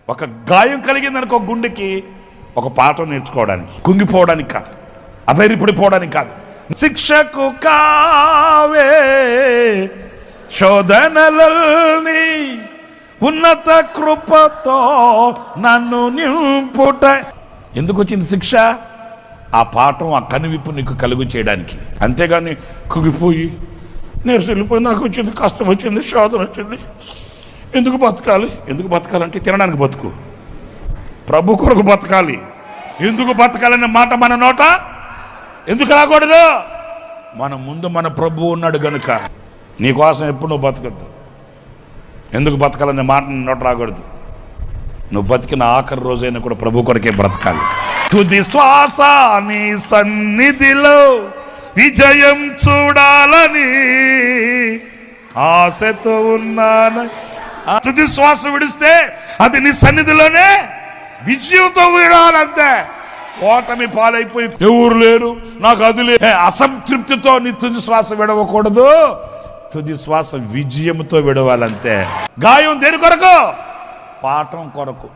ఒక గాయం కలిగిందనుకో గుండెకి, ఒక పాఠం నేర్చుకోవడానికి, కుంగిపోవడానికి కాదు, అధైర్యపడిపోవడానికి కాదు. శిక్షకు కావే శోధనలల్ని ఉన్నత కృపతో నన్ను నింపుట. ఎందుకు వచ్చింది శిక్ష? ఆ పాఠం, ఆ కనువిప్పు నీకు కలుగు చేయడానికి. అంతేగాని కుంగిపోయి నేర్చి వెళ్ళిపోయి నాకు వచ్చింది, కష్టం వచ్చింది, శోధన వచ్చింది, ఎందుకు బతకాలి? ఎందుకు బతకాలంటే తినడానికి బతుకు, ప్రభు కొరకు బతకాలి. ఎందుకు బతకాలనే మాట మన నోట ఎందుకు రాకూడదు? మన ముందు మన ప్రభు ఉన్నాడు గనుక నీకోసం ఎప్పుడు నువ్వు బతకద్దు. ఎందుకు బతకాలనే మాట నోట రాకూడదు. నువ్వు బతికిన ఆఖరి రోజైనా కూడా ప్రభు కొరకే బ్రతకాలి. తుది శ్వాస నీ సన్నిధిలో విజయం చూడాలని ఆశతో ఉన్నాను. తుది శ్వాస విడిస్తే అది నీ సన్నిధిలోనే విజయంతో విడాలంతే. ఓటమి పాలైపోయి ఎవరు లేరు, నాకు అది లేదు, అసంతృప్తితో నీ తుది శ్వాస విడవకూడదు. తుది శ్వాస విజయంతో విడవాలంతే. గాయం దేని కొరకు? పాఠం కొరకు.